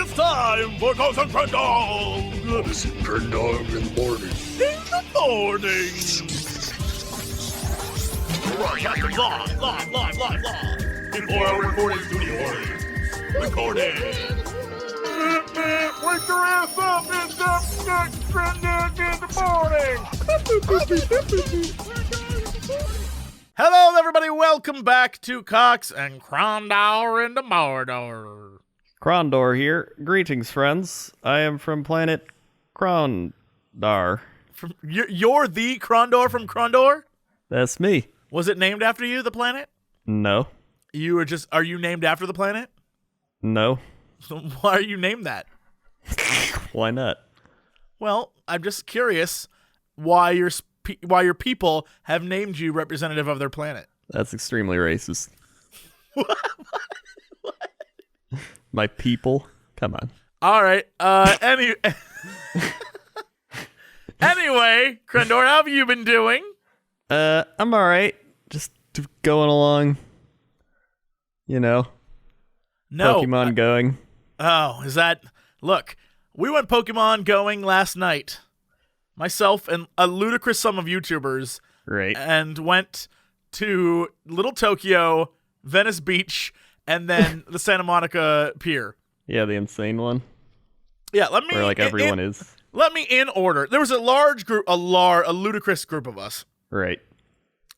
it's time for Cox and Crendor. Is it Crendor in the morning? In the morning. Broadcasting live. In 4 hour recording studio audience. Recording. Wake your ass up, it's the Crendor in the morning. Hello, everybody. Welcome back to Cox and Crendor in the Mordor. Crendor here. Greetings, friends. I am from planet Crendor. You're the Crendor from Crendor? That's me. Was it named after you, the planet? No. Are you named after the planet? No. Why are you named that? Why not? Well, I'm just curious why your people have named you representative of their planet. That's extremely racist. What? My people? Come on. All right. Anyway, Crendor, how have you been doing? I'm all right. Just going along. You know. No. Pokemon going. Oh, is that... Look, we went Pokemon going last night. Myself and a ludicrous sum of YouTubers. Right. And went to Little Tokyo, Venice Beach, and then the Santa Monica Pier. Yeah, the insane one. Yeah, let me... Where, like, everyone is. Let me in order. There was a large group, a ludicrous group of us. Right.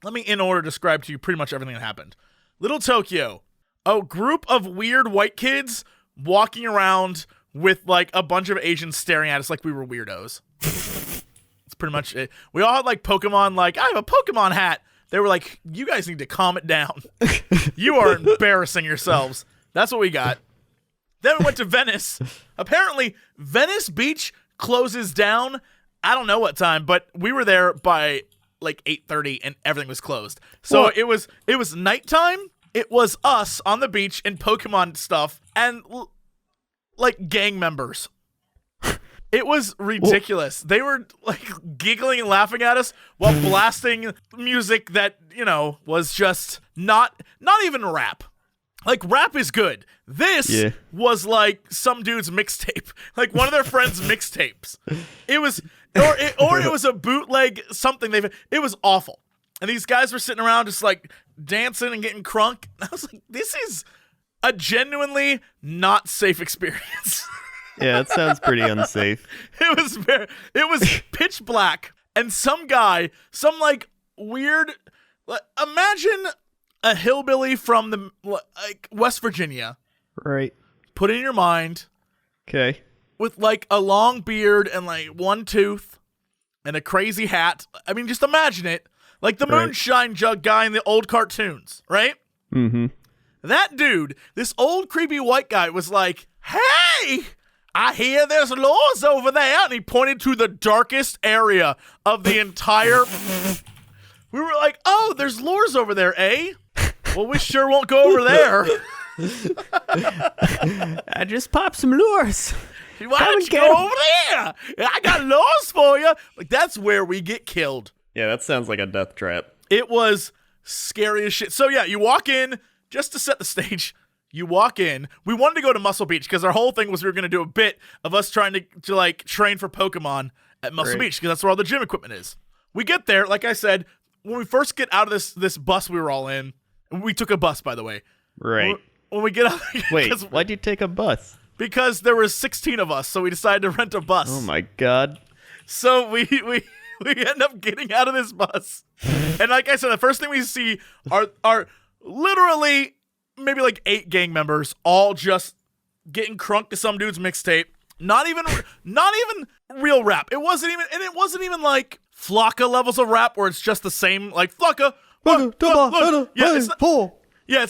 Let me in order describe to you pretty much everything that happened. Little Tokyo, a group of weird white kids walking around with like a bunch of Asians staring at us like we were weirdos. That's pretty much it. We all had like Pokemon, like, I have a Pokemon hat. They were like, you guys need to calm it down. You are embarrassing yourselves. That's what we got. Then we went to Venice. Apparently, Venice Beach closes down. I don't know what time, but we were there by like 8:30 and everything was closed. So What? it was nighttime. It was us on the beach and Pokemon stuff and like gang members. It was ridiculous. They were like giggling and laughing at us while blasting music that, you know, was just not even rap. Like, rap is good. This was like some dude's mixtape. Like one of their friends' mixtapes. It was or it was a bootleg something it was awful. And these guys were sitting around just like dancing and getting crunk. And I was like, this is a genuinely not safe experience. Yeah, it sounds pretty unsafe. It was pitch black, and some like weird, imagine a hillbilly from the like West Virginia. Right. Put it in your mind. Okay. With like a long beard and like one tooth and a crazy hat. I mean, just imagine it. Like the moonshine jug guy in the old cartoons, right? Mm-hmm. That dude, this old creepy white guy was like, hey, I hear there's lures over there. And he pointed to the darkest area of the entire... We were like, oh, there's lures over there, eh? Well, we sure won't go over there. I just popped some lures. Why don't you go over there? I got lures for you. Like, that's where we get killed. Yeah, that sounds like a death trap. It was scary as shit. So, yeah, you walk in, just to set the stage, you walk in. We wanted to go to Muscle Beach because our whole thing was we were going to do a bit of us trying to like, train for Pokemon at Muscle Beach because that's where all the gym equipment is. We get there, like I said, when we first get out of this bus we were all in, we took a bus, by the way. Right. When we get out... Wait, why'd you take a bus? Because there were 16 of us, so we decided to rent a bus. Oh, my God. So we end up getting out of this bus. And like I said, the first thing we see are literally maybe like 8 gang members all just getting crunk to some dude's mixtape. Not even real rap. It wasn't even like Flocka levels of rap where it's just the same, like Flocka. It's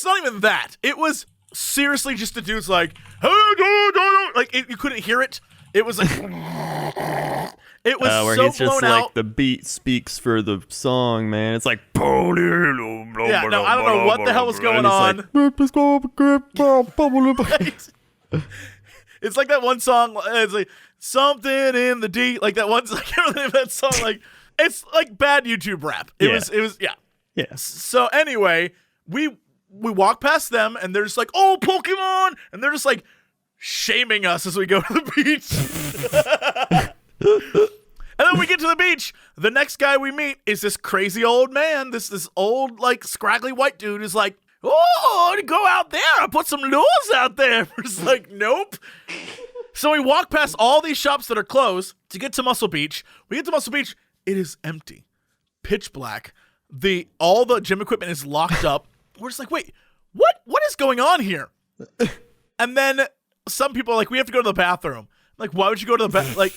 not even that. It was seriously just the dude's like, you couldn't hear it. It was like, it was where so he's just blown out. like the beat speaks for the song, man. It's like, Yeah, no, I don't know what the hell was going on. It's like that one song. It's like something in the D. Like that one. I can't remember that song. Like it's like bad YouTube rap. It was. Yeah. So anyway, we walk past them and they're just like, oh, Pokemon, and they're just like shaming us as we go to the beach. And then we get to the beach. The next guy we meet is this crazy old man. This old, like, scraggly white dude who's like, oh, go out there. I put some lures out there. We're just like, nope. So we walk past all these shops that are closed to get to Muscle Beach. We get to Muscle Beach. It is empty. Pitch black. All the gym equipment is locked up. We're just like, wait, what is going on here? And then some people are like, we have to go to the bathroom. Like, why would you go to the bathroom? Like,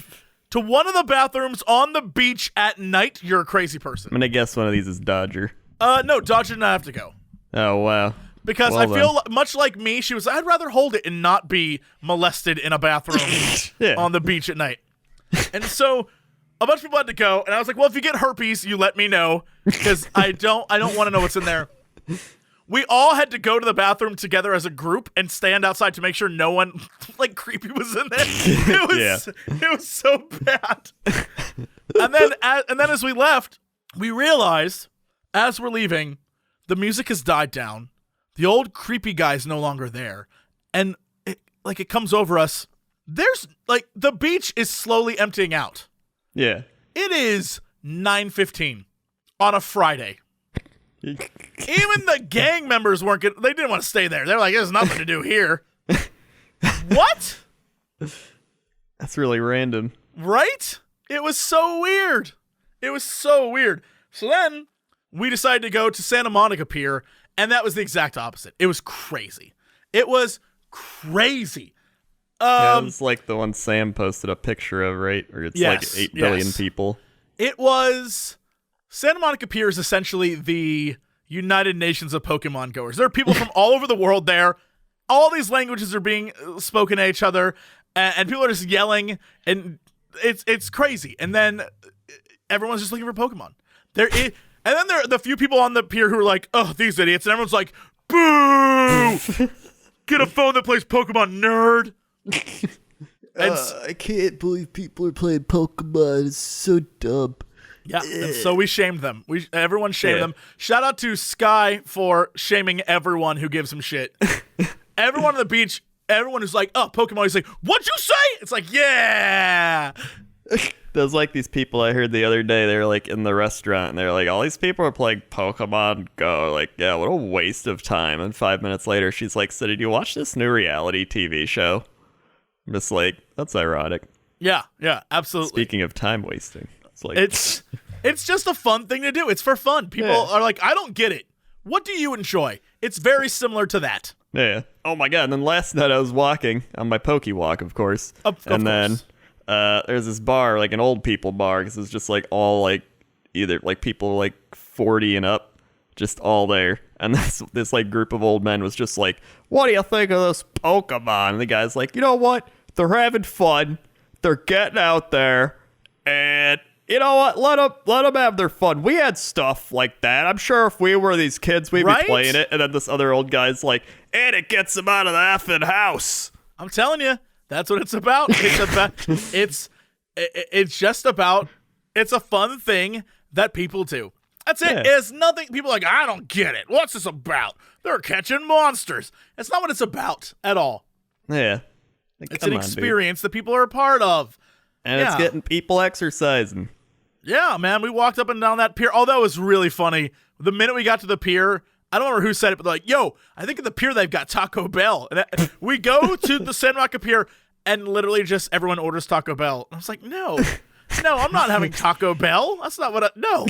to one of the bathrooms on the beach at night? You're a crazy person. I'm going to guess one of these is Dodger. No, Dodger did not have to go. Oh, wow. Because well, I feel much like me, she was, I'd rather hold it and not be molested in a bathroom on the beach at night. And so a bunch of people had to go, and I was like, well, if you get herpes, you let me know, because I don't want to know what's in there. We all had to go to the bathroom together as a group and stand outside to make sure no one, like, creepy was in there. It was so bad. And then as we left, we realized, as we're leaving, the music has died down. The old creepy guy's no longer there. And, it comes over us. There's, the beach is slowly emptying out. Yeah. It is 9:15 on a Friday. Even the gang members they didn't want to stay there. They're like, there's nothing to do here. What? That's really random. Right? It was so weird. So then we decided to go to Santa Monica Pier, and that was the exact opposite. It was crazy. It was crazy. Yeah, it was like the one Sam posted a picture of, right? Or it's like 8 billion people. It was... Santa Monica Pier is essentially the United Nations of Pokemon goers. There are people from all over the world there. All these languages are being spoken at each other, and people are just yelling, and it's crazy. And then everyone's just looking for Pokemon. And then there are the few people on the pier who are like, oh, these idiots. And everyone's like, boo! Get a phone that plays Pokemon, nerd! I can't believe people are playing Pokemon. It's so dumb. Yeah, and so we shamed them. Everyone shamed them. Shout out to Sky for shaming everyone who gives him shit. Everyone on the beach, everyone who's like, oh, Pokemon, he's like, what'd you say? It's like, yeah. There's like these people I heard the other day, they were like in the restaurant, and they're like, all these people are playing Pokemon Go. Like, yeah, what a waste of time. And 5 minutes later, she's like, so did you watch this new reality TV show? I'm just like, that's ironic. Yeah, absolutely. Speaking of time wasting. It's just a fun thing to do. It's for fun. People are like, I don't get it. What do you enjoy? It's very similar to that. Yeah. Oh my god. And then last night I was walking on my Poke Walk, of course. Then there's this bar, like an old people bar, because it's just like all like either like people like 40 and up, just all there. And this like group of old men was just like, what do you think of this Pokemon? And the guy's like, you know what? They're having fun. They're getting out there, and you know what? Let them have their fun. We had stuff like that. I'm sure if we were these kids, we'd be playing it. And then this other old guy's like, and it gets them out of the effing house. I'm telling you, that's what it's about. It's a fun thing that people do. That's it. Yeah. It's nothing. People are like, I don't get it. What's this about? They're catching monsters. It's not what it's about at all. Yeah. Like, it's an experience that people are a part of. And it's getting people exercising. Yeah, man. We walked up and down that pier. Oh, that was really funny. The minute we got to the pier, I don't remember who said it, but they're like, yo, I think at the pier they've got Taco Bell. And we go to the Santa Monica Pier, and literally just everyone orders Taco Bell. I was like, no, I'm not having Taco Bell. That's not what no.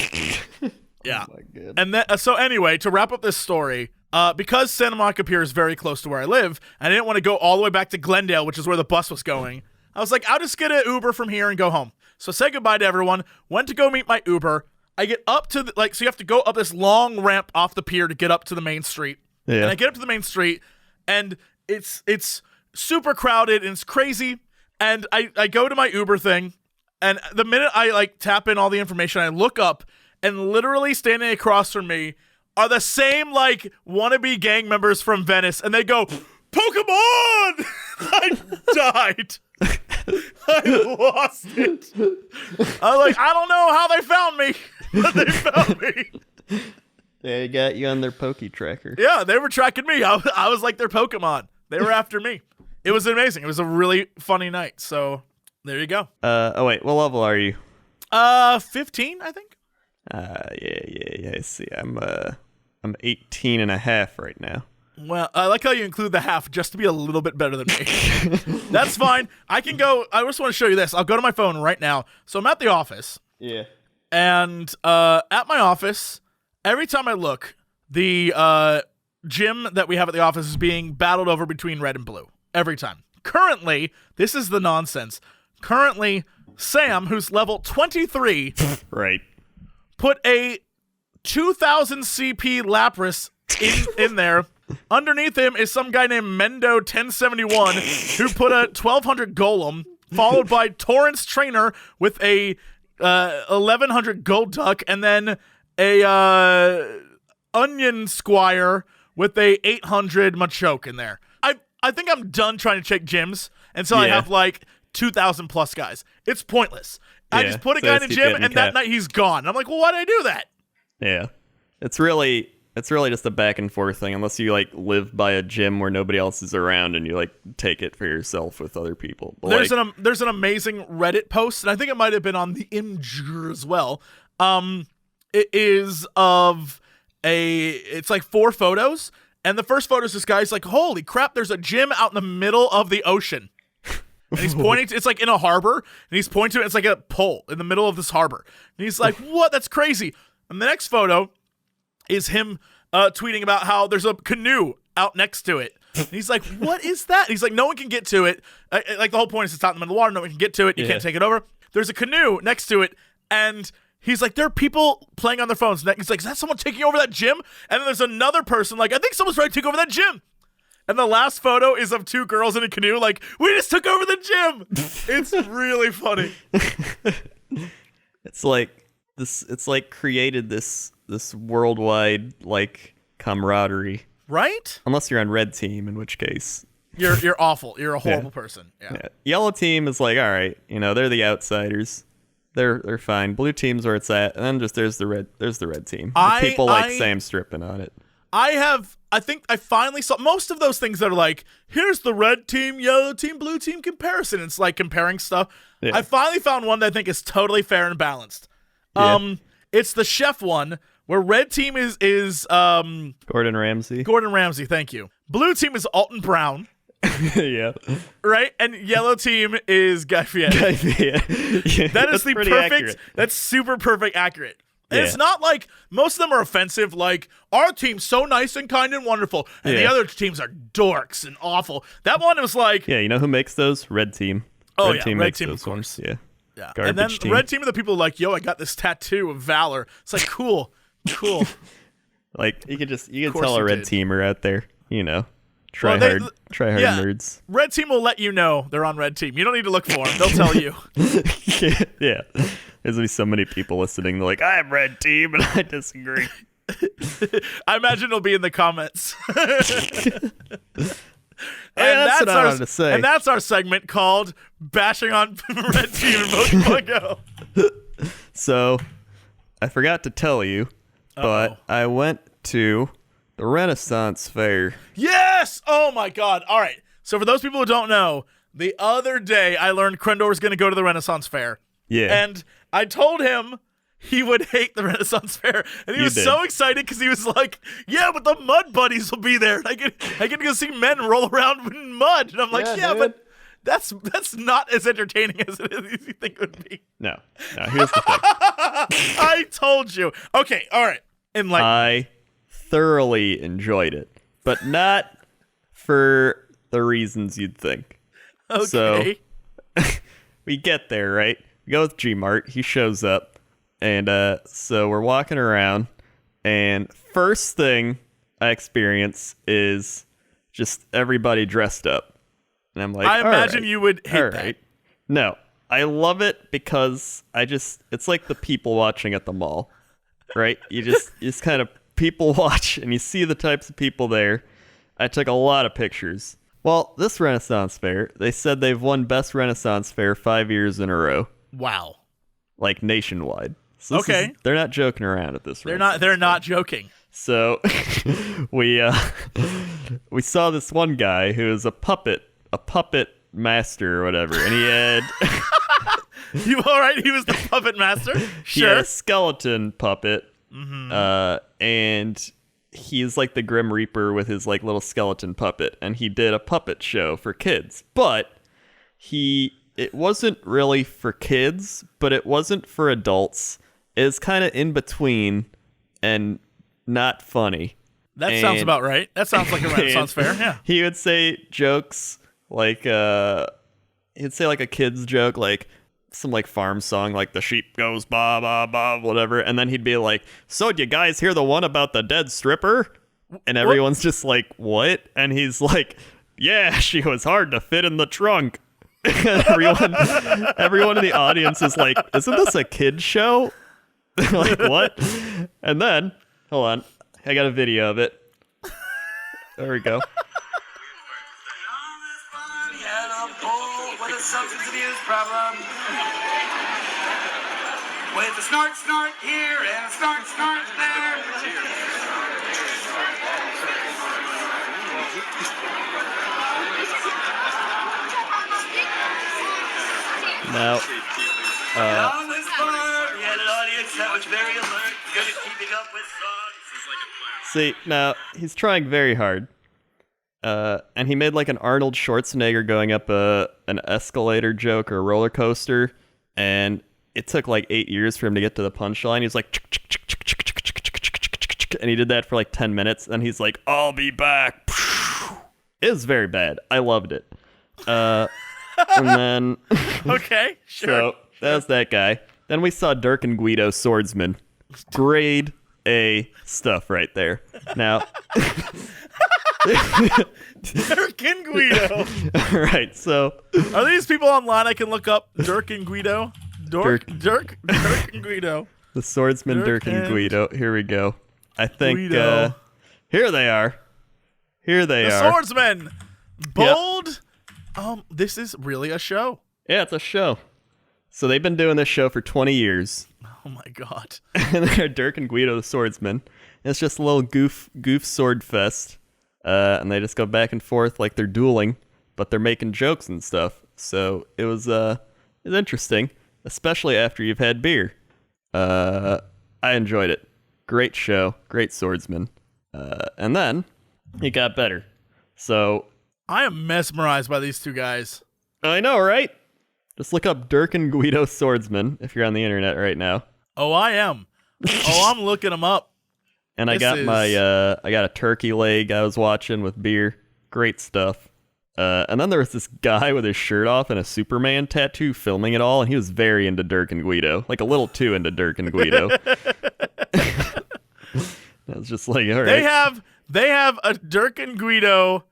Yeah. Oh my goodness. And then, so anyway, to wrap up this story, because Santa Monica Pier is very close to where I live, and I didn't want to go all the way back to Glendale, which is where the bus was going, I was like, I'll just get an Uber from here and go home. So I said goodbye to everyone, went to go meet my Uber. I get up to, so you have to go up this long ramp off the pier to get up to the main street. Yeah. And I get up to the main street, and it's super crowded, and it's crazy. And I go to my Uber thing, and the minute I, tap in all the information, I look up, and literally standing across from me are the same, wannabe gang members from Venice, and they go, Pokemon! I died. I lost it. I was like, I don't know how they found me, but they found me. They got you on their Poke tracker. Yeah, they were tracking me. I was like their Pokemon. They were after me. It was amazing. It was a really funny night. So there you go. Oh wait, what level are you? 15, I think. Yeah. I see. I'm 18 and a half right now. Well, I like how you include the half just to be a little bit better than me. That's fine. I can go. I just want to show you this. I'll go to my phone right now. So I'm at the office. Yeah. And at my office, every time I look, the gym that we have at the office is being battled over between red and blue. Every time. Currently, this is the nonsense. Currently, Sam, who's level 23, right, put a 2000 CP Lapras in there. Underneath him is some guy named Mendo 1071 who put a 1200 Golem, followed by Torrance Trainer with a 1100 Gold Duck, and then a Onion Squire with a 800 Machoke in there. I think I'm done trying to check gyms until I have like 2,000 plus guys. It's pointless. I just put a guy in a gym, and that night he's gone. And I'm like, well, why did I do that? Yeah, it's really just a back and forth thing, unless you like live by a gym where nobody else is around and you like take it for yourself with other people. But, there's an amazing Reddit post, and I think it might have been on the Imgur as well. It is of it's like 4 photos, and the first photo is this guy's like, holy crap, there's a gym out in the middle of the ocean. And he's pointing to, it's like in a harbor, and he's pointing to it, it's like a pole in the middle of this harbor. And he's like, what? That's crazy. And the next photo is him tweeting about how there's a canoe out next to it. And he's like, what is that? And he's like, no one can get to it. Like the whole point is it's out in the middle of the water, no one can get to it, you can't take it over. There's a canoe next to it, and he's like, there are people playing on their phones. And he's like, is that someone taking over that gym? And then there's another person like, I think someone's trying to take over that gym. And the last photo is of 2 girls in a canoe like, we just took over the gym. It's really funny. It's like created this worldwide like camaraderie. Right? Unless you're on red team, in which case you're awful. You're a horrible person. Yeah. Yellow team is like, all right, they're the outsiders. They're fine. Blue team's where it's at, and then just there's the red team. People like Sam stripping on it. I think I finally saw most of those things that are like, here's the red team, yellow team, blue team comparison. It's like comparing stuff. Yeah. I finally found one that I think is totally fair and balanced. Yeah. It's the chef one where red team is Gordon Ramsay. Gordon Ramsay, thank you. Blue team is Alton Brown. Yeah. Right? And yellow team is Guy Fieri. Yeah, that is the perfect, accurate. That's super perfect accurate. And it's not like most of them are offensive, like, our team's so nice and kind and wonderful, and the other teams are dorks and awful. That one was like... Yeah, you know who makes those? Red team. Oh, red team red makes team, those of course. Ones. Yeah. Garbage and then team. red team are the people like, yo, I got this tattoo of Valor. It's like, cool. Like, you can tell a red teamer out there, try hard nerds. Red team will let you know they're on red team. You don't need to look for them. They'll tell you. Yeah. There's going to be so many people listening. They're like, I'm red team, and I disagree. I imagine it'll be in the comments. That's what I wanted to say. And that's our segment called Bashing on Red Team in Pokemon Go. So, I forgot to tell you, but I went to the Renaissance Fair. Yes! Oh my god. All right. So for those people who don't know, the other day I learned Crendor was going to go to the Renaissance Fair. Yeah. And I told him he would hate the Renaissance Fair. And he was so excited because he was like, yeah, but the mud buddies will be there. I get to go see men roll around in mud. And I'm like, but that's not as entertaining as it is you think it would be. No, here's the thing. I told you. Okay, all right. I thoroughly enjoyed it, but not for the reasons you'd think. Okay. So we get there, right? We go with Gmart. He shows up, and so we're walking around, and first thing I experience is just everybody dressed up. And I'm like, I imagine you would hate that. No, I love it because it's like the people watching at the mall, right? You just kind of people watch and you see the types of people there. I took a lot of pictures. Well, this Renaissance Fair, they said they've won Best Renaissance Fair 5 years in a row. Wow. Like nationwide. So they're not joking around at this rate. They're not joking. So we saw this one guy who is a puppet a puppet master or whatever, and he had You all right? He was the puppet master. he Sure. had a skeleton puppet, and he's like the Grim Reaper with his like little skeleton puppet, and he did a puppet show for kids, but it wasn't really for kids, but it wasn't for adults. It's kind of in between and not funny. That sounds about right. That sounds like a Renaissance fair. Yeah. He would say jokes like he'd say like a kid's joke, like some like farm song, like the sheep goes ba ba ba whatever, and then he'd be like, "So do you guys hear the one about the dead stripper?" And everyone's just like, "What?" And he's like, "Yeah, she was hard to fit in the trunk." And everyone in the audience is like, "Isn't this a kid show?" Like, what? And then, hold on, I got a video of it. There we go. With a substance abuse problem. With a snort here and a snort there. Now, On this bar, we had an audience that was very alert, good at keeping up with songs. see, now he's trying very hard. And he made like an Arnold Schwarzenegger going up an escalator joke or a roller coaster, and it took like 8 years for him to get to the punchline. He was like, and he did that for like 10 minutes, and he's like, "I'll be back." It was very bad. I loved it. And then Okay. Sure. so that was that guy. Then we saw Dirk and Guido Swordsman. Grade A stuff right there. Now. Dirk and Guido. Right, so Are these people online I can look up? Dirk and Guido? Dirk and Guido. the swordsman Dirk and Guido. Here we go. I think Guido. here they are. Here they The are. Swordsman. Bold. This is really a show. Yeah, it's a show. So they've been doing this show for 20 years. Oh my god. And they're Dirk and Guido the swordsman. It's just a little goof sword fest. And they just go back and forth like they're dueling, but they're making jokes and stuff. So it was interesting, especially after you've had beer. I enjoyed it. Great show, great swordsman. And then it got better. So I am mesmerized by these two guys. I know, right? Just look up Dirk and Guido swordsman if you're on the internet right now. Oh, I am. Oh, I'm looking them up. And I got I got a turkey leg I was watching with beer. Great stuff. And then there was this guy with his shirt off and a Superman tattoo filming it all, and he was very into Dirk and Guido. Like a little too into Dirk and Guido. I was just like, all right. They have a Dirk and Guido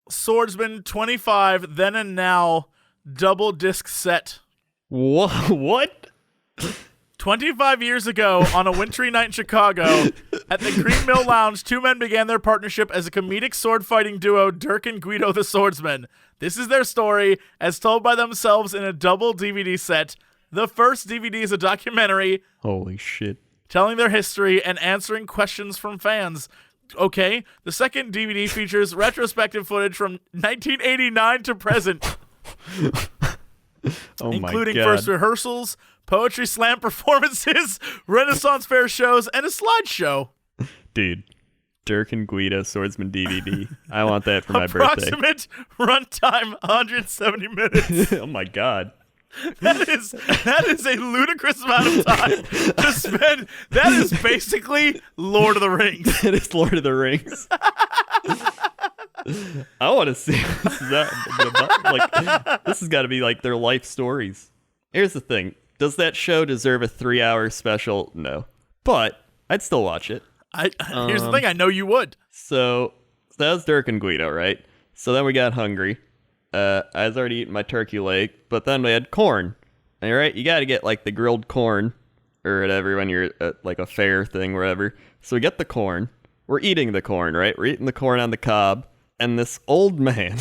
Swordsman 25 Then and Now double disc set. What? 25 years ago, on a wintry night in Chicago, at the Green Mill Lounge, two men began their partnership as a comedic sword-fighting duo, Dirk and Guido the Swordsman. This is their story, as told by themselves in a double DVD set. The first DVD is a documentary Holy shit. telling their history and answering questions from fans. Okay, the second DVD features retrospective footage from 1989 to present, Oh including my God. first rehearsals, poetry slam performances, Renaissance Fair shows, and a slideshow. Dude, Dirk and Guido Swordsman DVD. I want that for my birthday. Approximate runtime 170 minutes. Oh my God. That is a ludicrous amount of time to spend. That is basically Lord of the Rings. It is Lord of the Rings. I want to see this. This has got to be like their life stories. Here's the thing. Does that show deserve a 3-hour special? No. But I'd still watch it. Here's the thing. I know you would. So that was Dirk and Guido, right? So then we got hungry. I was already eating my turkey leg, but then we had corn. And right, you got to get like the grilled corn or whatever when you're at like a fair thing, wherever. So we get the corn. We're eating the corn, right? We're eating the corn on the cob. And this old man,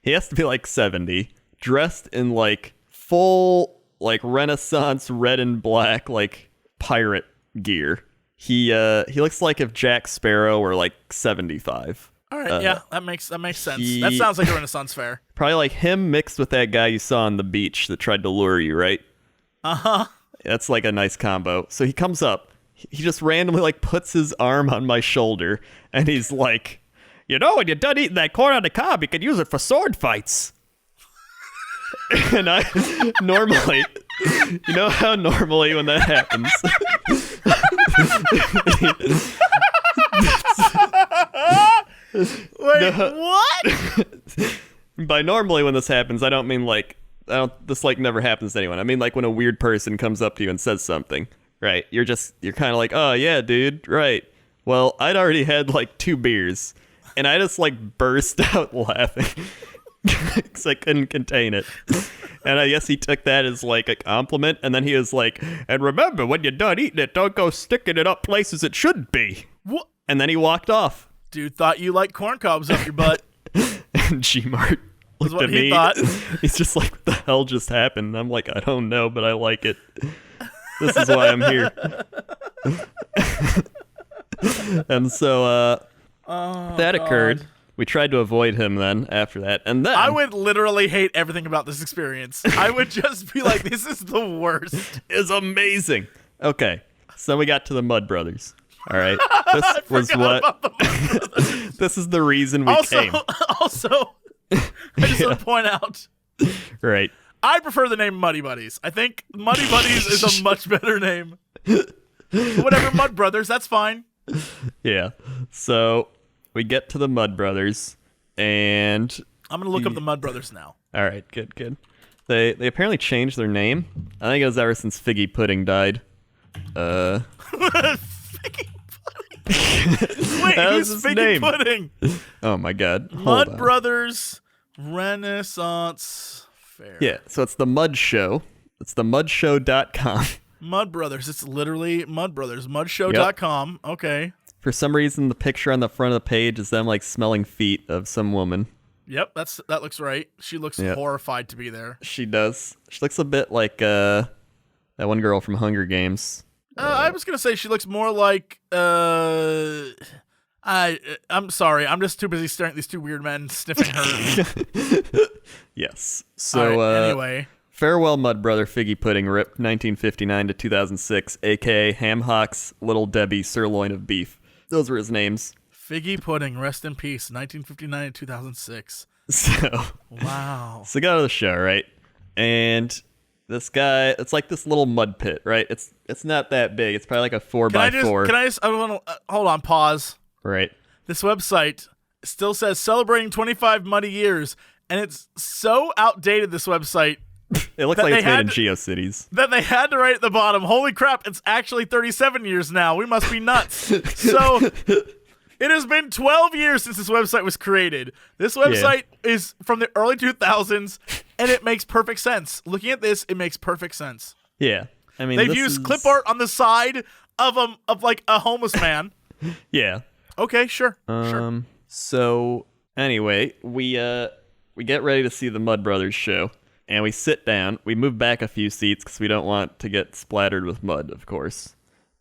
he has to be like 70, dressed in like full like Renaissance red and black like pirate gear. He looks like if Jack Sparrow were like 75. All right, yeah, that makes sense. That sounds like a Renaissance fair. Probably like him mixed with that guy you saw on the beach that tried to lure you, right? Uh-huh. That's like a nice combo. So he comes up, he just randomly like puts his arm on my shoulder, and he's like, you know, when you're done eating that corn on the cob, you can use it for sword fights. And I normally, you know how normally when that happens, Wait, what? by normally when this happens, I don't mean like, this like never happens to anyone. I mean like when a weird person comes up to you and says something, right? You're kind of like, oh yeah, dude, right. Well, I'd already had like 2 beers, and I just like burst out laughing because I couldn't contain it. And I guess he took that as like a compliment, and then he was like, and remember, when you're done eating it, don't go sticking it up places it shouldn't be. What? And then he walked off. Dude thought you liked corn cobs up your butt. And G-Mart looked what at he me. thought. He's just like, what the hell just happened? And I'm like, I don't know, but I like it. This is why I'm here. And so that occurred. We tried to avoid him then after that. And then I would literally hate everything about this experience. I would just be like, this is the worst. It's amazing. Okay. So we got to the Mud Brothers. All right. This was what this is the reason we came. Also, I just want to point out. Right. I prefer the name Muddy Buddies. I think Muddy Buddies is a much better name. Whatever, Mud Brothers, that's fine. Yeah. So we get to the Mud Brothers, and I'm gonna look up the Mud Brothers now. All right, good. They apparently changed their name. I think it was ever since Figgy Pudding died. Figgy Pudding. Wait, That who's was his Figgy name. Pudding? Oh my God. Hold Mud on. Brothers Renaissance Fair. Yeah, so it's the Mud Show. It's the mudshow.com. Mud Brothers. It's literally Mud Brothers. Mudshow.com. Okay. For some reason, the picture on the front of the page is them like smelling feet of some woman. Yep, that looks right. She looks horrified to be there. She does. She looks a bit like that one girl from Hunger Games. I was gonna say she looks more like I'm sorry, I'm just too busy staring at these 2 weird men sniffing her. Yes. So right, anyway, farewell, Mud Brother Figgy Pudding, RIP 1959 to 2006, aka Ham Hocks, Little Debbie, Sirloin of Beef. Those were his names. Figgy Pudding, rest in peace, 1959 to 2006. So Wow. So go to the show, right? And this guy, it's like this little mud pit, right? It's not that big. It's probably like a 4x4. I want to hold on, pause. Right. This website still says celebrating 25 muddy years, and it's so outdated, this website. It looks like it's made in GeoCities. That they had to write at the bottom, holy crap, it's actually 37 years now. We must be nuts. So it has been 12 years since this website was created. This website is from the early 2000s, and it makes perfect sense. Looking at this, it makes perfect sense. Yeah. I mean, they've used clip art on the side of like a homeless man. Yeah. Okay, sure. Sure. So anyway, we get ready to see the Mud Brothers show, and we sit down. We move back a few seats because we don't want to get splattered with mud, of course.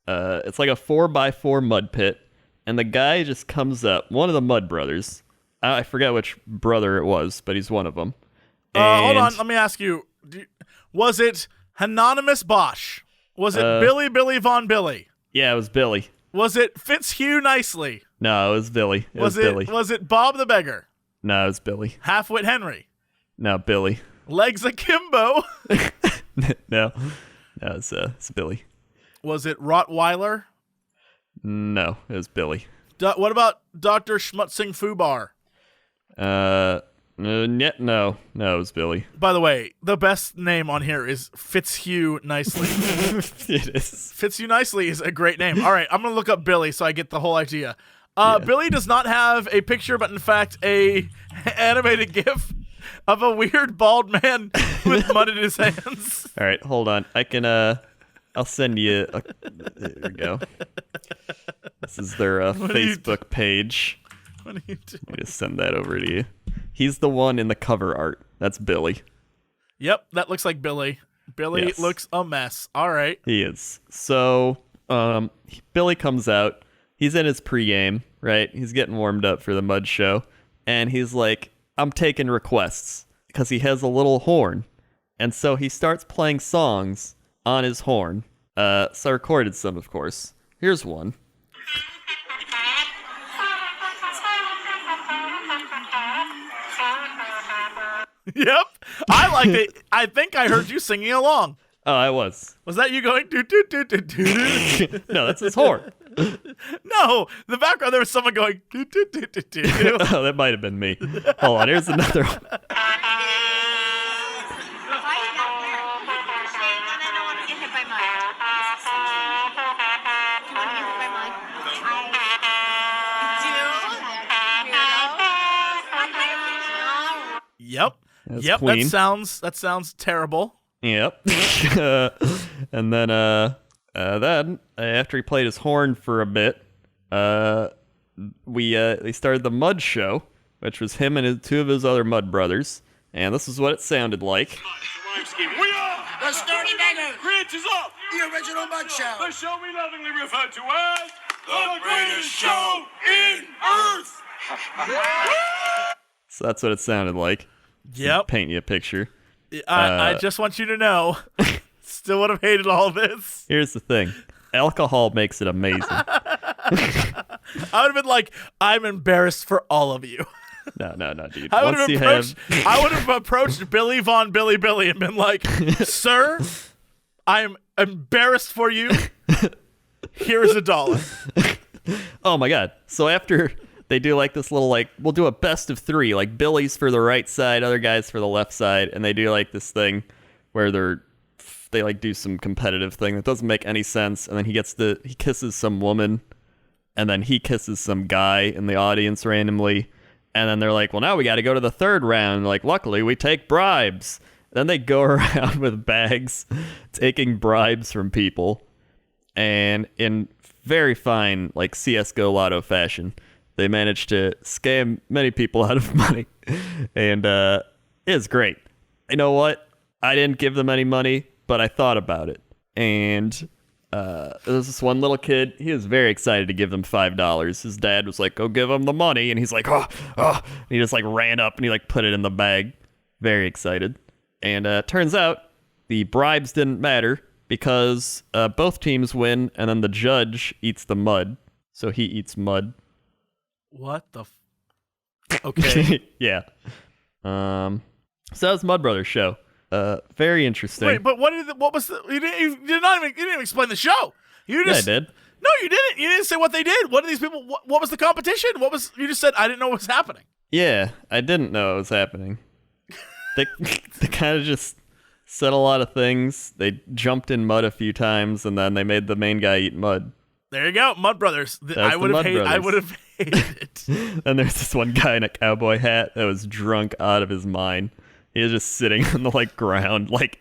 It's like a 4x4 mud pit, and the guy just comes up. One of the Mud Brothers. I forget which brother it was, but he's one of them. Hold on, let me ask you. Was it Anonymous Bosch? Was it Billy Von Billy? Yeah, it was Billy. Was it Fitzhugh Nicely? No, it was Billy. It was Billy. Was it Bob the Beggar? No, it was Billy. Halfwit Henry? No, Billy. Legs Akimbo? No, it's Billy. Was it Rottweiler? No, it was Billy. What about Dr. Schmutzing Fubar? No, it was Billy. By the way, the best name on here is Fitzhugh Nicely. It is. Fitzhugh Nicely is a great name. All right, I'm going to look up Billy so I get the whole idea. Billy does not have a picture, but in fact, a animated GIF of a weird bald man with mud in his hands. All right, hold on. I can, I'll send you there we go. This is their Facebook page. What are you doing? Let me just send that over to you. He's the one in the cover art. That's Billy. Yep, that looks like Billy. Billy looks a mess. All right. He is. So, Billy comes out. He's in his pregame. right? He's getting warmed up for the mud show. And he's like, I'm taking requests because he has a little horn. And so he starts playing songs on his horn. So I recorded some, of course. Here's one. Yep. I liked it. I think I heard you singing along. Oh, I was. Was that you going do do do do do do? No, that's his horn. No, the background there was someone going do do do do do do. Oh, that might have been me. Hold on, here's another one. Yep. That's yep. Queen. That sounds terrible. Yep. And then after he played his horn for a bit, they started the mud show, which was him and two of his other mud brothers, and this is what it sounded like. We are the Sturdy Bangers, creatures of the original Mud Show. The show we lovingly refer to as the greatest show in Earth. So that's what it sounded like. Yep. Paint you a picture. I just want you to know, still would have hated all this. Here's the thing. Alcohol makes it amazing. I would have been like, I'm embarrassed for all of you. No, dude. I would have approached Billy Von Billy and been like, sir, I'm embarrassed for you. Here's $1. Oh my God. So after they do like this little, like, we'll do a best of 3, like Billy's for the right side, other guys for the left side, and they do like this thing where they like do some competitive thing that doesn't make any sense, and then he kisses some woman, and then he kisses some guy in the audience randomly, and then they're like, well, now we got to go to the 3rd round. Like, luckily we take bribes. Then they go around with bags taking bribes from people, and in very fine like CS:GO Lotto fashion, they managed to scam many people out of money, and it's great. You know what? I didn't give them any money, but I thought about it. And there was this one little kid. He was very excited to give them $5. His dad was like, go give him the money. And he's like, oh. And he just like ran up and he like put it in the bag. Very excited. And turns out the bribes didn't matter because both teams win, and then the judge eats the mud. So he eats mud. What the okay. Yeah. So that was Mud Brothers show. Very interesting. Wait, but what was the you didn't even explain the show. You just Yeah, I did. No, you didn't. You didn't say what they did. What are these people what was the competition? You just said I didn't know what was happening. Yeah, I didn't know it was happening. They kind of just said a lot of things. They jumped in mud a few times, and then they made the main guy eat mud. There you go, Mud Brothers. I would have hated it. And there's this one guy in a cowboy hat that was drunk out of his mind. He was just sitting on the like ground, like.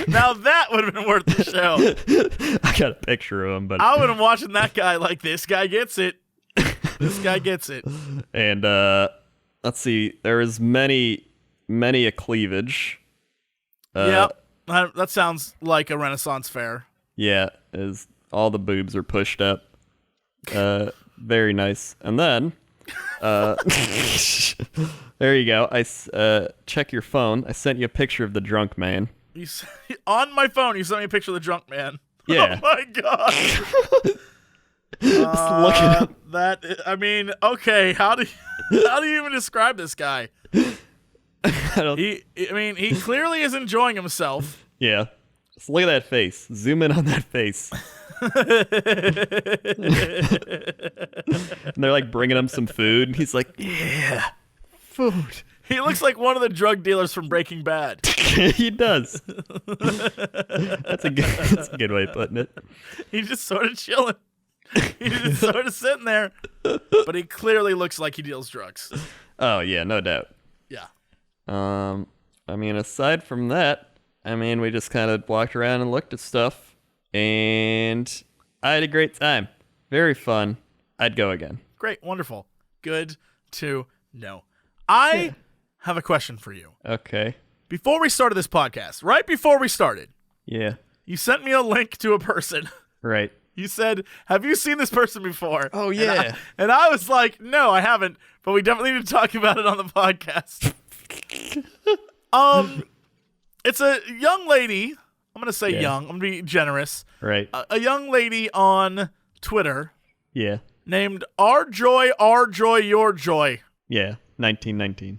Now that would have been worth the show. I got a picture of him, but I would have been watching that guy like this guy gets it. This guy gets it. And let's see, there is many a cleavage. Yeah, that sounds like a Renaissance fair. Yeah, is all the boobs are pushed up. Very nice. And then, there you go. Check your phone. I sent you a picture of the drunk man. On my phone, you sent me a picture of the drunk man. Yeah. Oh my god. Just look at him. Okay. How do you even describe this guy? He clearly is enjoying himself. Yeah. Just look at that face. Zoom in on that face. And they're like bringing him some food, and he's like, "Yeah, food." He looks like one of the drug dealers from Breaking Bad. He does. That's a good way of putting it. He's just sort of chilling. He's just sort of sitting there, but he clearly looks like he deals drugs. Oh yeah, no doubt. Yeah. Aside from that, we just kind of walked around and looked at stuff, and I had a great time. Very fun. I'd go again. Great, wonderful. Good to know. I have a question for you. Okay. Before we started this podcast, right before we started, yeah, you sent me a link to a person. Right. You said, "Have you seen this person before?" Oh, yeah. And I was like, "No, I haven't, but we definitely need to talk about it on the podcast." It's a young lady. I'm going to say young. I'm going to be generous. Right. A young lady on Twitter Yeah. named Rjoy, Your Joy. Yeah. 1919.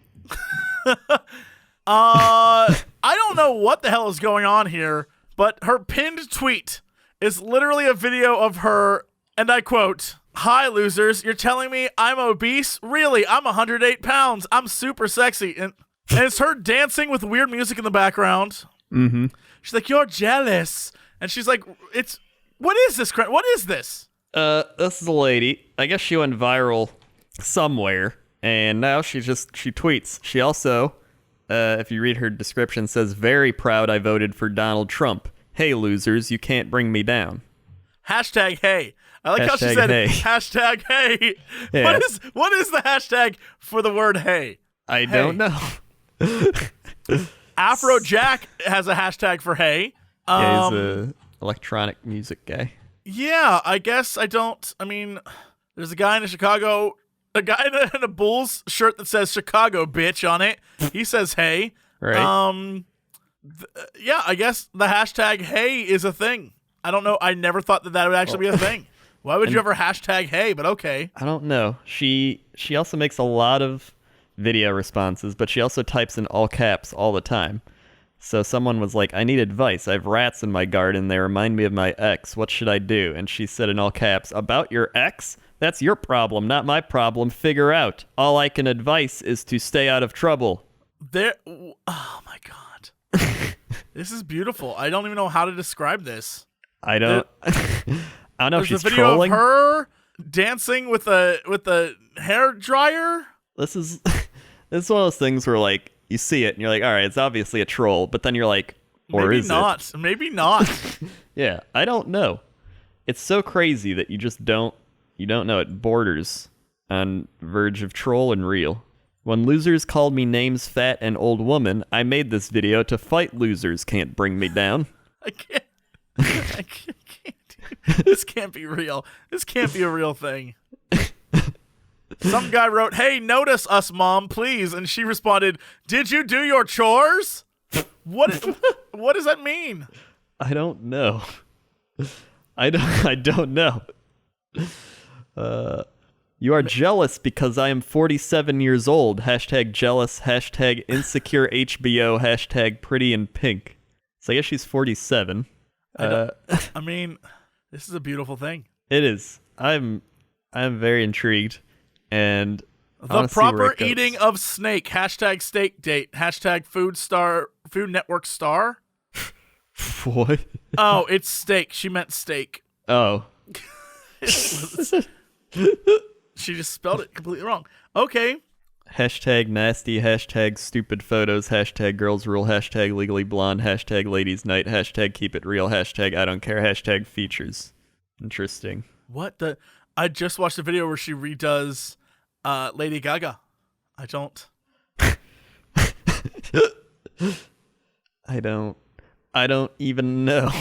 I don't know what the hell is going on here, but her pinned tweet is literally a video of her, and I quote, "Hi, losers. You're telling me I'm obese? Really? I'm 108 pounds. I'm super sexy." And it's her dancing with weird music in the background. Mm-hmm. She's like, "You're jealous." And she's like, what is this? What is this? This is a lady. I guess she went viral somewhere, and now she tweets. She also, if you read her description, says, "Very proud I voted for Donald Trump. Hey, losers, you can't bring me down." Hashtag hey. I like how she said hey. hashtag hey. Yeah. What is the hashtag for the word hey? I don't know. Afrojack has a hashtag for hey. Yeah, he's a electronic music guy. Yeah, I guess there's a guy in a Bulls shirt that says Chicago bitch on it. He says hey. Right. Yeah, I guess the hashtag hey is a thing. I don't know. I never thought that would actually be a thing. Why would you ever hashtag hey? But okay. I don't know. She also makes a lot of video responses, but she also types in all caps all the time. So someone was like, "I need advice. I have rats in my garden. They remind me of my ex. What should I do?" And she said in all caps, "About your ex? That's your problem, not my problem. Figure out. All I can advise is to stay out of trouble." Oh my God. This is beautiful. I don't even know how to describe this. I don't know if she's There's a video trolling. of her dancing with a hair dryer. This is one of those things where, like, you see it and you're like, all right, it's obviously a troll, but then you're like, or Maybe is not. it? Maybe not. Yeah, I don't know. It's so crazy that you just don't know. It borders on verge of troll and real. When losers called me names fat and old woman, I made this video to fight losers can't bring me down. I can't. This can't be real. This can't be a real thing. Some guy wrote, "Hey, notice us, mom, please." And she responded, "Did you do your chores?" What does that mean? I don't know. I don't know. You are jealous because I am 47 years old. Hashtag jealous. Hashtag insecure HBO. Hashtag pretty in pink. So I guess she's 47. This is a beautiful thing. It is. I'm very intrigued. And the proper eating of snake. Hashtag steak date. Hashtag Food Network star. What? Oh, it's steak. She meant steak. Oh. She just spelled it completely wrong. Okay. Hashtag nasty. Hashtag stupid photos. Hashtag girls rule. Hashtag legally blonde. Hashtag ladies night. Hashtag keep it real. Hashtag I don't care. Hashtag features. Interesting. What the? I just watched a video where she redoes Lady Gaga. I don't even know.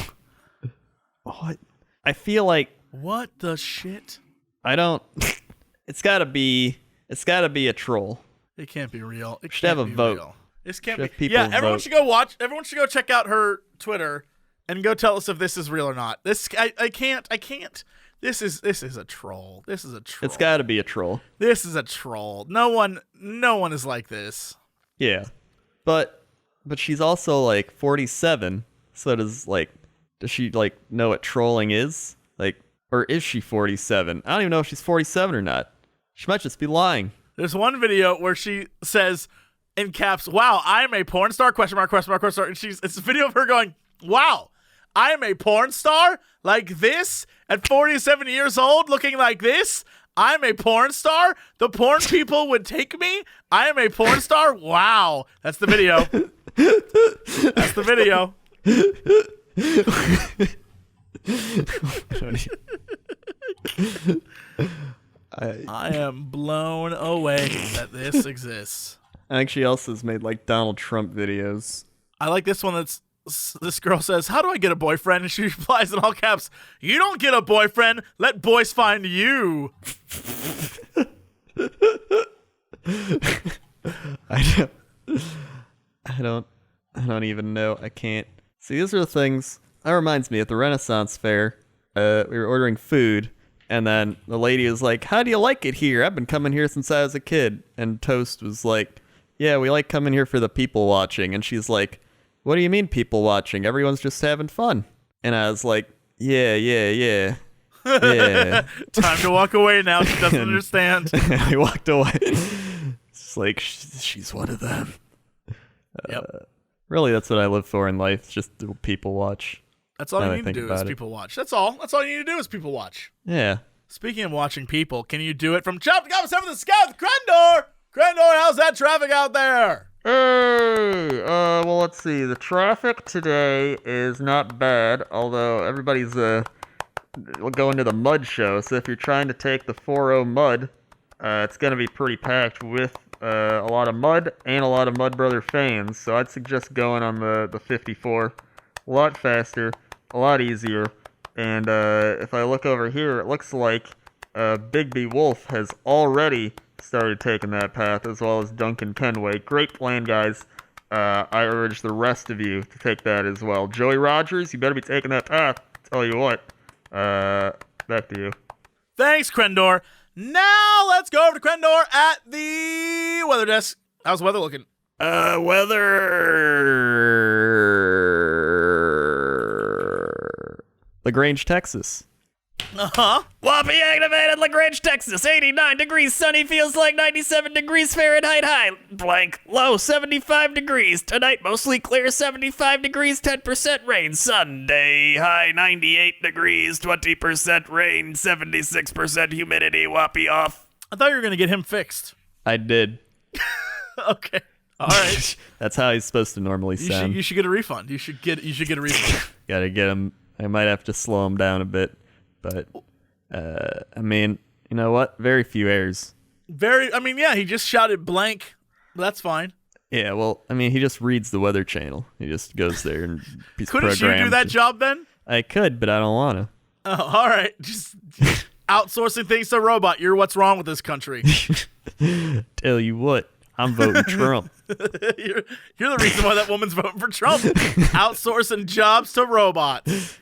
What? I feel like what the shit? It's gotta be a troll. It can't be real. It should have a vote. Real. This can't should be. People yeah, everyone vote. should go watch. Everyone should go check out her Twitter and go tell us if this is real or not. I can't. This is a troll. This is a troll. It's gotta be a troll. This is a troll. No one is like this. Yeah, but she's also like 47. So does she like know what trolling is? Like, or is she 47? I don't even know if she's 47 or not. She might just be lying. There's one video where she says in caps, "Wow, I am a porn star?" Question mark, question mark, question mark. And it's a video of her going, "Wow, I am a porn star like this at 47 years old, looking like this. I'm a porn star. The porn people would take me. I am a porn star. Wow." That's the video. That's the video. I am blown away that this exists. I think she also has made like Donald Trump videos. I like this one that's this girl says, "How do I get a boyfriend?" And she replies in all caps, "You don't get a boyfriend. Let boys find you." I don't even know. I can't. See, these are the things. That reminds me, at the Renaissance Fair, we were ordering food, and then the lady was like, "How do you like it here? I've been coming here since I was a kid." And Toast was like, "Yeah, we like coming here for the people watching." And she's like, "What do you mean people watching? Everyone's just having fun." And I was like, yeah. Yeah. Time to walk away now. She doesn't understand. I walked away. It's like, she's one of them. Yep. Really, that's what I live for in life. Just do people watch. That's all you need to do is people watch. That's all. That's all you need to do is people watch. Yeah. Speaking of watching people, can you do it from Chapter Comics 7 the Scout with Crendor? Crendor, how's that traffic out there? Hey, well, let's see. The traffic today is not bad, although everybody's going to the mud show. So if you're trying to take the 4-0 mud, it's going to be pretty packed with a lot of mud and a lot of Mud Brother fans. So I'd suggest going on the 54. A lot faster, a lot easier. And if I look over here, it looks like Bigby Wolf has already started taking that path, as well as Duncan Kenway. Great plan, guys. I urge the rest of you to take that as well. Joey Rogers, you better be taking that path. Tell you what. Back to you. Thanks, Crendor. Now let's go over to Crendor at the weather desk. How's the weather looking? LaGrange, Texas. Whoppy activated LaGrange, Texas. 89 degrees sunny, feels like 97 degrees Fahrenheit high. Blank. Low 75 degrees. Tonight mostly clear 75 degrees, 10% rain. Sunday high 98 degrees, 20% rain, 76% humidity. Whoppy off. I thought you were going to get him fixed. I did. Okay. All right. That's how he's supposed to normally sound. You should get a refund. You should get a refund. Gotta get him. I might have to slow him down a bit. But, I mean, you know what? Very few errors. He just shouted blank. That's fine. Yeah, well, I mean, he just reads the Weather Channel. He just goes there and he's Couldn't you do that job then? I could, but I don't want to. Oh, all right. Just outsourcing things to a robot. You're what's wrong with this country. Tell you what, I'm voting Trump. You're the reason why that woman's voting for Trump. Outsourcing jobs to robots.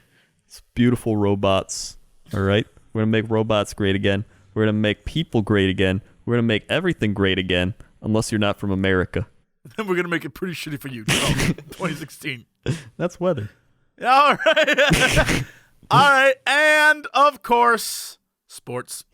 It's beautiful robots. All right? We're going to make robots great again. We're going to make people great again. We're going to make everything great again, unless you're not from America. Then we're going to make it pretty shitty for you, Trump. 2016. That's weather. All right. All right. And, of course, sports.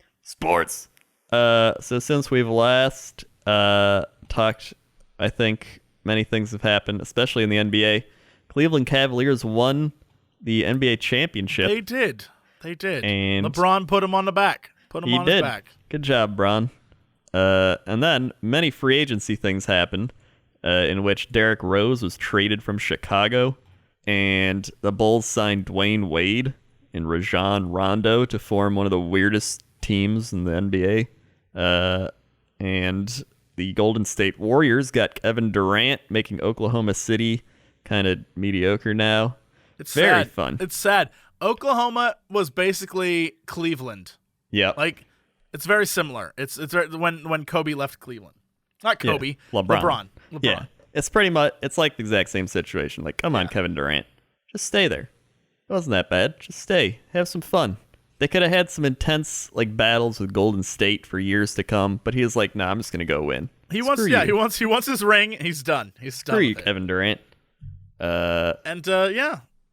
So since we've last talked, I think many things have happened, especially in the NBA. Cleveland Cavaliers won the NBA championship. They did. And LeBron put him on the back. His back. Good job, Bron. And then many free agency things happened, in which Derrick Rose was traded from Chicago, and the Bulls signed Dwayne Wade and Rajon Rondo to form one of the weirdest teams in the NBA. And the Golden State Warriors got Kevin Durant, making Oklahoma City kind of mediocre now. It's very sad. fun. It's sad. Oklahoma was basically Cleveland. Yeah. Like, it's very similar. It's when Kobe left Cleveland. Not Kobe. Yeah. LeBron. Yeah. It's pretty much, it's like the exact same situation. Like, come on, Kevin Durant. Just stay there. It wasn't that bad. Just stay. Have some fun. They could have had some intense like battles with Golden State for years to come, but he was like, "Nah, I'm just gonna go win." He wants his ring. He's done. He's done. Screw you, Kevin Durant. And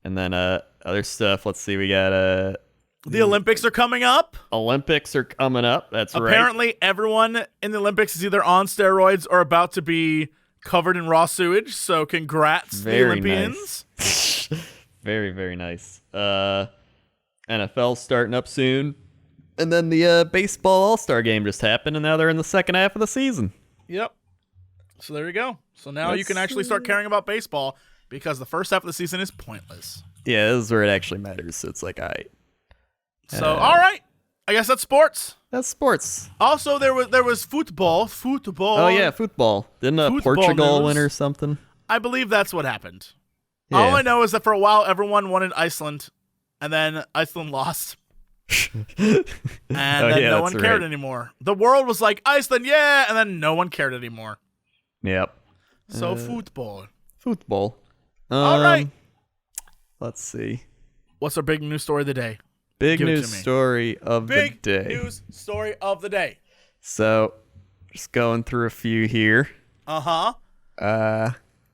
then other stuff. Let's see. We got the Olympics are coming up. That's right. Apparently, everyone in the Olympics is either on steroids or about to be covered in raw sewage. So, congrats, the Olympians. Nice. Very, very nice. NFL's starting up soon. And then the baseball all-star game just happened, and now they're in the second half of the season. Yep. So there you go. So now you can actually start caring about baseball because the first half of the season is pointless. Yeah, this is where it actually matters. So it's like, all right. So, all right. I guess that's sports. That's sports. Also, there was football. Oh, yeah, football. Didn't Portugal win or something? I believe that's what happened. All I know is that for a while, everyone wanted Iceland, and then Iceland lost. And then no one cared anymore. The world was like, Iceland, yeah, and then no one cared anymore. Yep. So football. Football. All right. Let's see. What's our big news story of the day? Big news story of the day. Big news story of the day. So, just going through a few here. Uh-huh.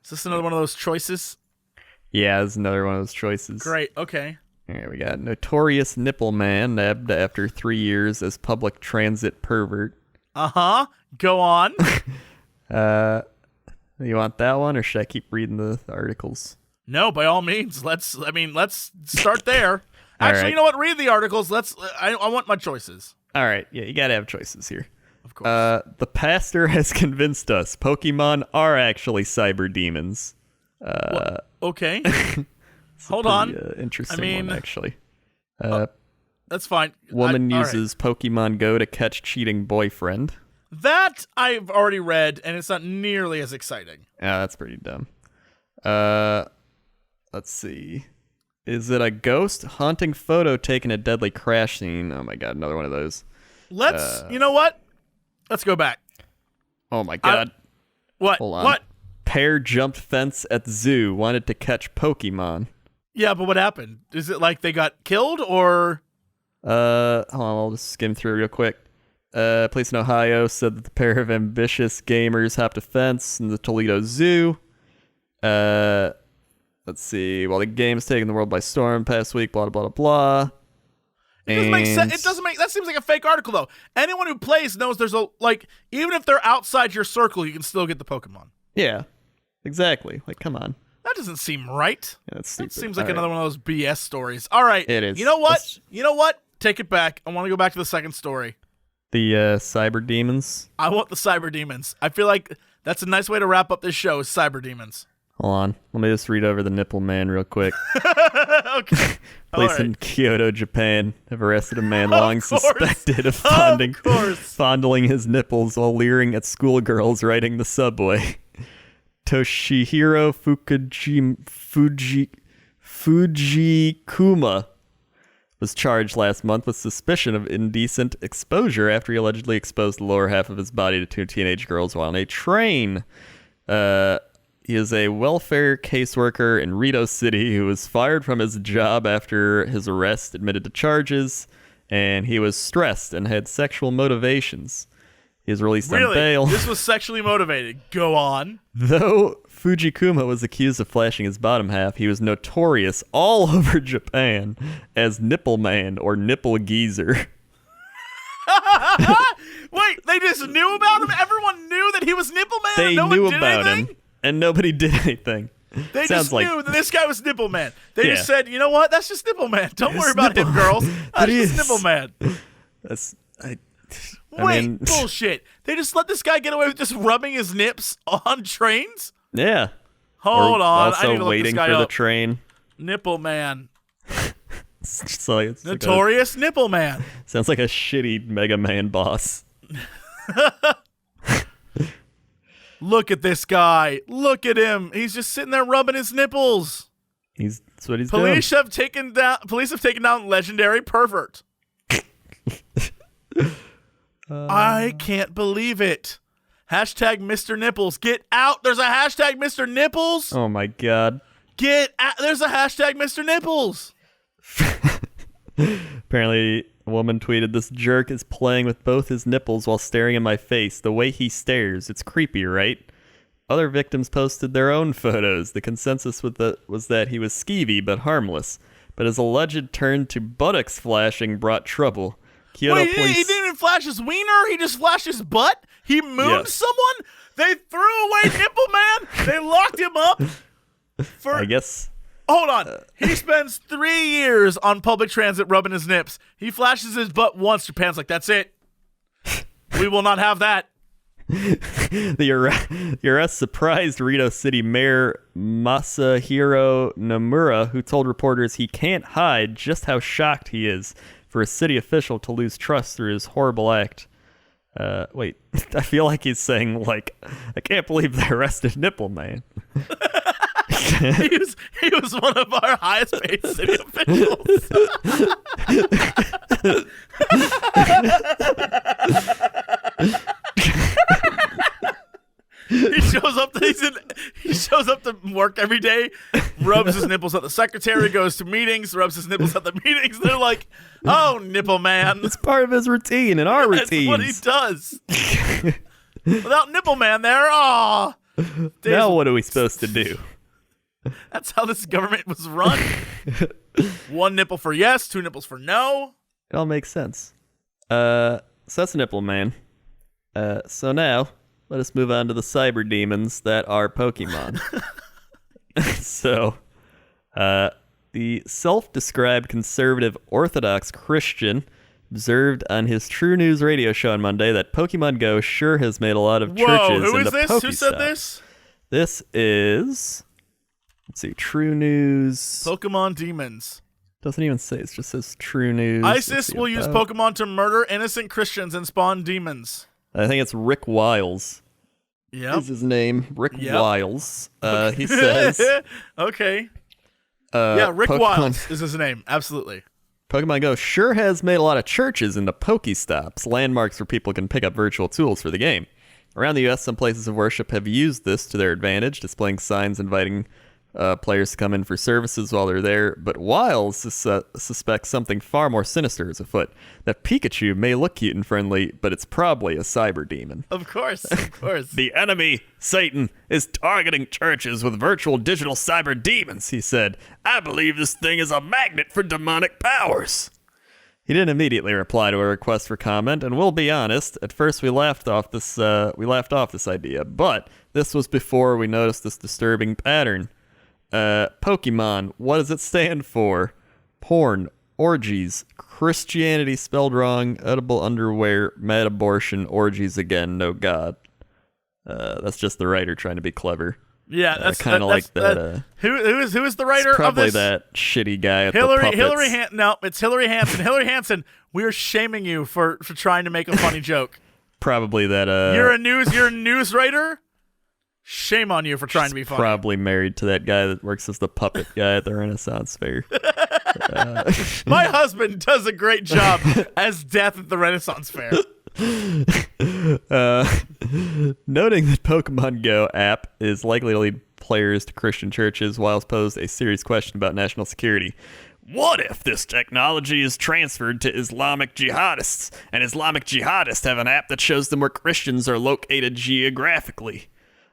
Is this another one of those choices? Yeah, it's another one of those choices. Great, okay. All right, we got notorious nipple man nabbed after 3 years as public transit pervert. Uh-huh. Go on. You want that one, or should I keep reading the articles? No, by all means. Let's start there. Actually, right. You know what? Read the articles. I want my choices. All right, yeah, you gotta have choices here. Of course. The pastor has convinced us Pokemon are actually cyberdemons. Okay. Hold on. Interesting one, actually. That's fine. Woman all uses Pokemon Go to catch cheating boyfriend. That I've already read, and it's not nearly as exciting. Yeah, that's pretty dumb. Let's see. Is it a ghost haunting photo taken at deadly crash scene? Oh my god, another one of those. You know what? Let's go back. Oh my god. What? Hold on. What? Pair jumped fence at zoo, wanted to catch Pokemon. Yeah, but what happened? Is it like they got killed, or? Hold on, I'll just skim through real quick. Police in Ohio said that the pair of ambitious gamers hopped a fence in the Toledo Zoo. Let's see. While the game's taking the world by storm past week, blah, blah, blah, blah. It doesn't make sense. It doesn't make. That seems like a fake article, though. Anyone who plays knows there's even if they're outside your circle, you can still get the Pokemon. Yeah, exactly. Like, come on. That doesn't seem right. Yeah, that's stupid. That seems like another one of those BS stories. All right. It is. You know what? You know what? Take it back. I want to go back to the second story. The Cyberdemons. I want the Cyberdemons. I feel like that's a nice way to wrap up this show, is Cyberdemons. Hold on. Let me just read over the Nipple Man real quick. Okay. Police in Kyoto, Japan have arrested a man long suspected of fondling his nipples while leering at schoolgirls riding the subway. Toshihiro Fujikuma was charged last month with suspicion of indecent exposure after he allegedly exposed the lower half of his body to 2 teenage girls while on a train. He is a welfare caseworker in Rito City who was fired from his job after his arrest, admitted to charges, and he was stressed and had sexual motivations. He was released on bail. This was sexually motivated. Go on. Though Fujikuma was accused of flashing his bottom half, he was notorious all over Japan as Nipple Man or Nipple Geezer. Wait, they just knew about him? Everyone knew that he was Nipple Man? They and no knew one did about anything? him, and nobody did anything. They just knew that this guy was Nipple Man. They just said, you know what? That's just Nipple Man. Don't worry about him, girls. That's just Nipple Man. Wait, bullshit. They just let this guy get away with just rubbing his nips on trains? Yeah. Hold on. I need to Also look waiting this guy for the up. train. Nipple Man. It's Notorious Nipple Man. Sounds like a shitty Mega Man boss. Look at this guy. Look at him. He's just sitting there rubbing his nipples. That's what he's Police doing. Police have taken down legendary pervert. I can't believe it. Hashtag Mr. Nipples. Get out. There's a hashtag Mr. Nipples. Oh my god. Get out. There's a hashtag Mr. Nipples. Apparently, a woman tweeted, "This jerk is playing with both his nipples while staring in my face. The way he stares, it's creepy, right?" Other victims posted their own photos. The consensus was that he was skeevy but harmless. But his alleged turn to buttocks flashing brought trouble. Kyoto Wait, police... he didn't even flash his wiener? He just flashed his butt? He mooned someone? They threw away Nipple Man? They locked him up? I guess... Hold on. He spends 3 years on public transit rubbing his nips. He flashes his butt once. Japan's like, that's it. We will not have that. The arrest surprised Rito City Mayor Masahiro Nomura, who told reporters he can't hide just how shocked he is for a city official to lose trust through his horrible act. Wait, I feel like he's saying, like, I can't believe they arrested Nipple Man. He was one of our highest paid city officials. He shows up to work every day, rubs his nipples at the secretary, goes to meetings, rubs his nipples at the meetings. They're like, "Oh, nipple man." It's part of his routine and our routine. That's what he does. Without nipple man there, now what are we supposed to do? That's how this government was run. 1 nipple for yes, 2 nipples for no. It all makes sense. So that's Nipple Man. So now, let us move on to the Cyberdemons that are Pokemon. So, the self-described conservative Orthodox Christian observed on his True News radio show on Monday that Pokemon Go sure has made a lot of churches who is into this? Pokestops. Who said this? This is, let's see, True News. Pokemon Demons. Doesn't even say, it just says True News. ISIS will use Pokemon to murder innocent Christians and spawn demons. I think it's Rick Wiles. Yeah, Is his name Rick Wiles? He says. Okay. Rick Pokemon, Wiles is his name. Absolutely. Pokemon Go sure has made a lot of churches into Pokestops, landmarks where people can pick up virtual tools for the game. Around the U.S., some places of worship have used this to their advantage, displaying signs inviting players to come in for services while they're there. But Wiles suspects something far more sinister is afoot. That Pikachu may look cute and friendly, but it's probably a cyber demon. Of course. The enemy, Satan, is targeting churches with virtual digital cyber demons, he said. I believe this thing is a magnet for demonic powers. He didn't immediately reply to a request for comment, and we'll be honest, at first we laughed off this idea, but this was before we noticed this disturbing pattern. Pokemon, what does it stand for? Porn, orgies, Christianity spelled wrong, edible underwear, mad abortion, orgies again, no God. That's just the writer trying to be clever. Yeah, that's kind of like that. Who is the writer of this? Probably that shitty guy at the puppets. No, it's Hillary Hansen. Hillary Hansen, we are shaming you for trying to make a funny joke. Probably that. You're a news writer. Shame on you for trying to be funny. Probably married to that guy that works as the puppet guy at the Renaissance Fair. My husband does a great job as Death at the Renaissance Fair. Noting that Pokemon Go app is likely to lead players to Christian churches, Wiles posed a serious question about national security. What if this technology is transferred to Islamic jihadists, and Islamic jihadists have an app that shows them where Christians are located geographically?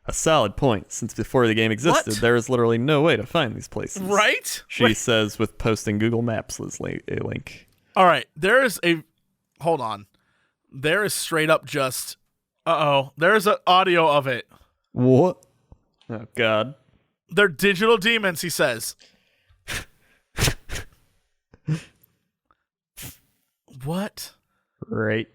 A solid point, since before the game existed, there is literally no way to find these places. Right? She says with posting Google Maps a link. All right, hold on. There is straight up just, there's an audio of it. What? Oh, God. They're digital demons, he says. What? Right.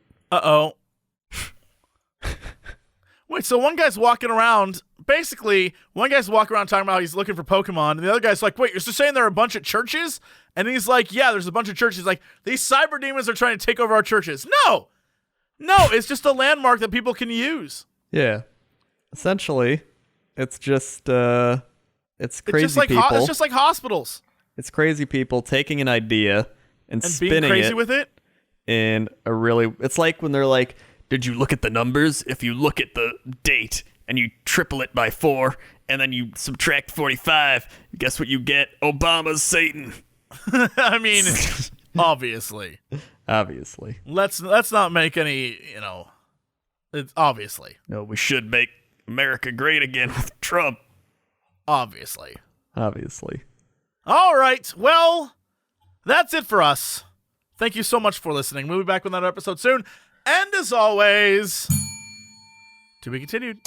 Wait, so one guy's walking around, talking about how he's looking for Pokemon, and the other guy's like, wait, you're just saying there are a bunch of churches? And he's like, yeah, there's a bunch of churches. He's like, these cyber demons are trying to take over our churches. No, it's just a landmark that people can use. Yeah. Essentially, it's just, it's crazy people. It's just like hospitals. It's crazy people taking an idea and spinning being crazy with it. In a really, it's like when they're like, did you look at the numbers? If you look at the date and you triple it by 4 and then you subtract 45, guess what you get? Obama's Satan. I mean, obviously. Let's not make any, it's obviously. No, we should make America great again with Trump. Obviously. Obviously. All right. Well, that's it for us. Thank you so much for listening. We'll be back with another episode soon. And as always, to be continued.